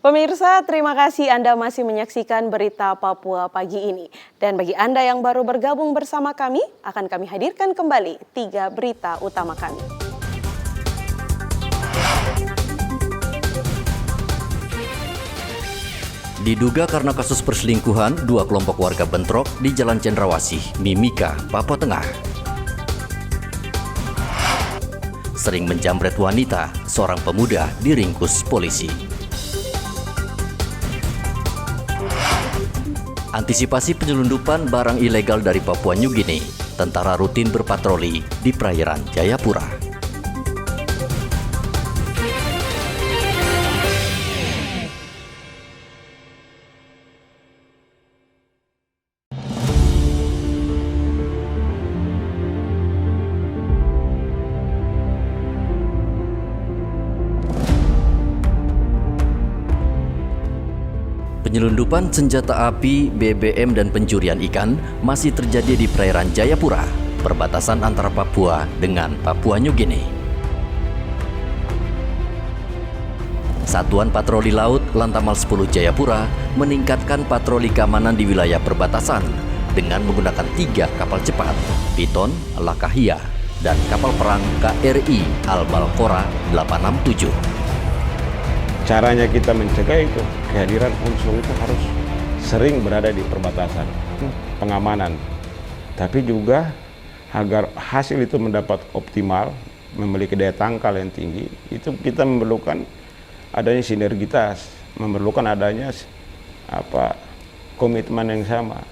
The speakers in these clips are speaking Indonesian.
Pemirsa, terima kasih Anda masih menyaksikan berita Papua pagi ini. Dan bagi Anda yang baru bergabung bersama kami, akan kami hadirkan kembali 3 berita utama kami. Diduga karena kasus perselingkuhan, 2 kelompok warga bentrok di Jalan Cendrawasih, Mimika, Papua Tengah. Sering menjamret wanita, seorang pemuda diringkus polisi. Antisipasi penyelundupan barang ilegal dari Papua New Guinea, tentara rutin berpatroli di perairan Jayapura. Penyelundupan senjata api, BBM, dan pencurian ikan masih terjadi di perairan Jayapura, perbatasan antara Papua dengan Papua New Guinea. Satuan Patroli Laut Lantamal 10 Jayapura meningkatkan patroli keamanan di wilayah perbatasan dengan menggunakan 3 kapal cepat, Piton, Lakahia, dan kapal perang KRI Al-Balqora 867. Caranya kita mencegah itu, kehadiran unsur itu harus sering berada di perbatasan, pengamanan. Tapi juga agar hasil itu mendapat optimal, memiliki daya tangkal yang tinggi, itu kita memerlukan adanya sinergitas, memerlukan adanya komitmen yang sama.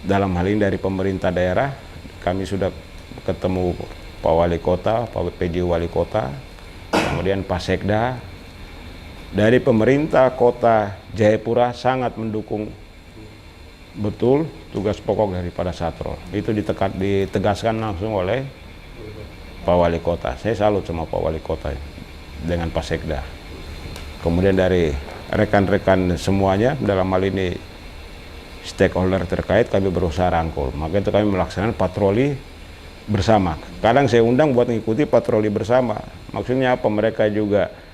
Dalam hal ini dari pemerintah daerah, kami sudah ketemu Pak Wali Kota, Pak PJ Wali Kota, kemudian Pak Sekda. Dari pemerintah kota Jayapura sangat mendukung betul tugas pokok daripada Satrol. Itu ditegaskan langsung oleh Pak Wali Kota. Saya salut sama Pak Wali Kota dengan Pak Sekda. Kemudian dari rekan-rekan semuanya, dalam hal ini stakeholder terkait, kami berusaha rangkul. Maka itu kami melaksanakan patroli bersama. Kadang saya undang buat mengikuti patroli bersama. Maksudnya apa? Mereka juga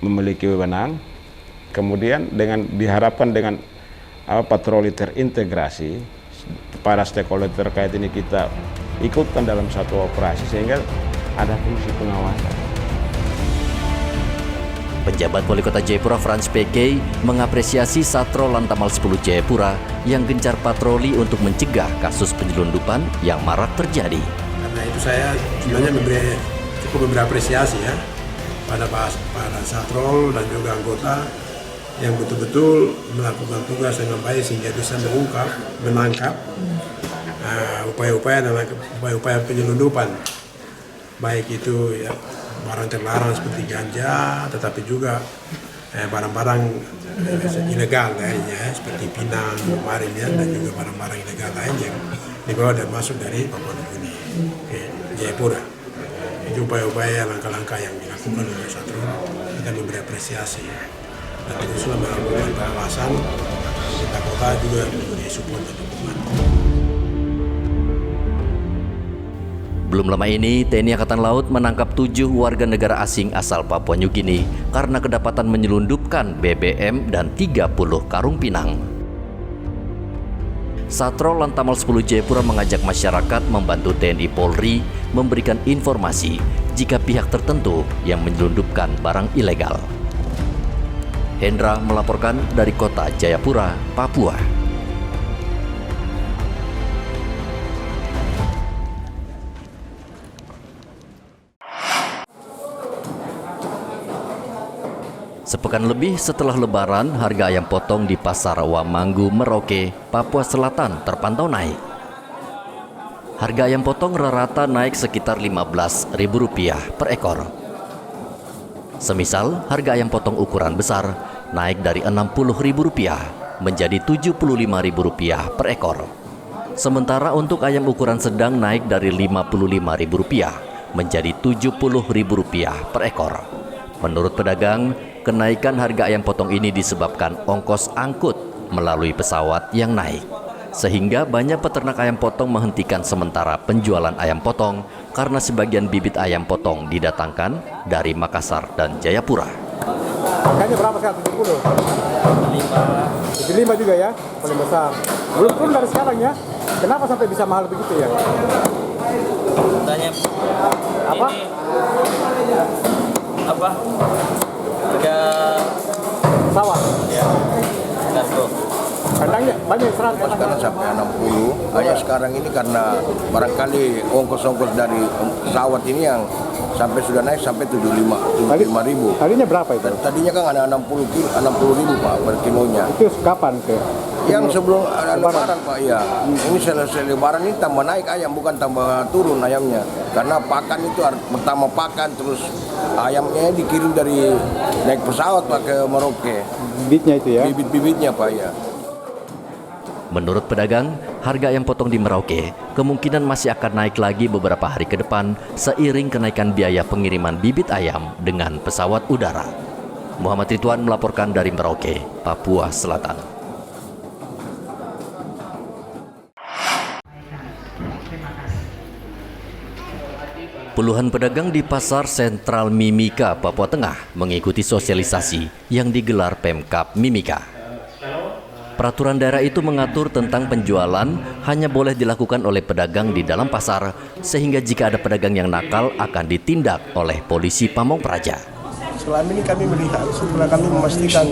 memiliki wewenang, kemudian diharapkan dengan patroli terintegrasi, para stakeholder terkait ini kita ikutkan dalam satu operasi sehingga ada fungsi pengawasan. Penjabat Wali Kota Jayapura Frans PK mengapresiasi Satrol Lantamal 10 Jayapura yang gencar patroli untuk mencegah kasus penyelundupan yang marak terjadi. Karena itu saya sebenarnya cukup berapresiasi ya pada Satrol dan juga anggota yang betul-betul melakukan tugas dengan baik sehingga bisa menangkap upaya-upaya penyelundupan, baik itu ya barang terlarang seperti ganja, tetapi juga barang-barang ilegal lainnya seperti pinang kemarin ya, dan juga barang-barang ilegal lain yang dibawa dan masuk dari Papua New Guinea ke Jayapura. Itu upaya-upaya langkah-langkah yang dilakukan oleh Satrol, kita memberi apresiasi dan teruslah melakukan pengawasan. Pemerintah kota juga memberi support dan dukungan. Belum lama ini, TNI Angkatan Laut menangkap 7 warga negara asing asal Papua New Guinea karena kedapatan menyelundupkan BBM dan 30 karung pinang. Satrol Lantamal 10 Jayapura mengajak masyarakat membantu TNI Polri memberikan informasi jika pihak tertentu yang menyelundupkan barang ilegal. Hendra melaporkan dari kota Jayapura, Papua. Sepekan lebih setelah Lebaran, harga ayam potong di Pasar Wamanggu, Merauke, Papua Selatan terpantau naik. Harga ayam potong rata-rata naik sekitar Rp15.000 per ekor. Semisal, harga ayam potong ukuran besar naik dari Rp60.000 menjadi Rp75.000 per ekor. Sementara untuk ayam ukuran sedang naik dari Rp55.000 menjadi Rp70.000 per ekor. Menurut pedagang, kenaikan harga ayam potong ini disebabkan ongkos angkut melalui pesawat yang naik. Sehingga banyak peternak ayam potong menghentikan sementara penjualan ayam potong karena sebagian bibit ayam potong didatangkan dari Makassar dan Jayapura. Harganya berapa sekarang? 70? 75 juga ya, paling besar. Belum turun dari sekarang ya. Kenapa sampai bisa mahal begitu ya? Tanya Apa? ini apa? Harga Sawah. ya kargo. Kandangnya banyak yang serang Sekarang sampai 60, hanya sekarang ini karena barangkali ongkos-ongkos dari pesawat ini yang sampai sudah naik sampai 75 ribu. Tadinya berapa itu? Tadinya kan ada 60 ribu Pak per kilonya. Itu kapan ke? Yang sebelum ada lebaran Pak ya. Ini selesai lebaran ini tambah naik ayam, bukan tambah turun ayamnya. Karena pakan itu pertama pakan, terus ayamnya dikirim dari naik pesawat Pak ke Merauke. Bibitnya itu ya? Bibit-bibitnya Pak ya. Menurut pedagang, harga ayam potong di Merauke kemungkinan masih akan naik lagi beberapa hari ke depan seiring kenaikan biaya pengiriman bibit ayam dengan pesawat udara. Muhammad Ridwan melaporkan dari Merauke, Papua Selatan. Puluhan pedagang di Pasar Sentral Mimika, Papua Tengah mengikuti sosialisasi yang digelar Pemkab Mimika. Peraturan daerah itu mengatur tentang penjualan hanya boleh dilakukan oleh pedagang di dalam pasar, sehingga jika ada pedagang yang nakal akan ditindak oleh polisi Pamong Praja. Selama ini kami melihat, setelah kami memastikan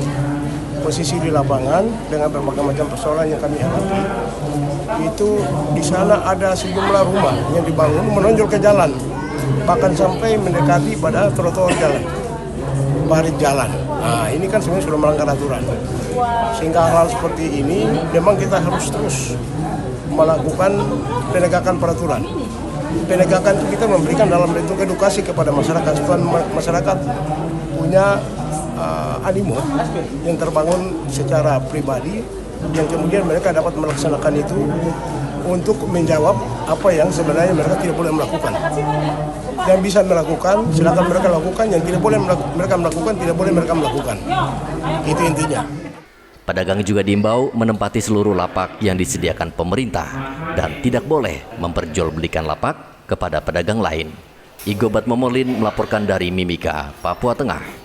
posisi di lapangan dengan berbagai macam persoalan yang kami hadapi, itu di sana ada sejumlah rumah yang dibangun menonjol ke jalan, bahkan sampai mendekati pada trotoar jalan, parit jalan. Nah, ini kan sebenarnya sudah melanggar aturan. Sehingga hal seperti ini memang kita harus terus melakukan penegakan peraturan. Penegakan itu kita memberikan dalam bentuk edukasi kepada masyarakat, supaya masyarakat punya animo yang terbangun secara pribadi, yang kemudian mereka dapat melaksanakan itu untuk menjawab apa yang sebenarnya mereka tidak boleh melakukan. Yang bisa melakukan, silakan mereka lakukan. Yang tidak boleh mereka melakukan, tidak boleh mereka melakukan. Itu intinya. Pedagang juga diimbau menempati seluruh lapak yang disediakan pemerintah dan tidak boleh memperjualbelikan lapak kepada pedagang lain. Igo Batmomolin melaporkan dari Mimika, Papua Tengah.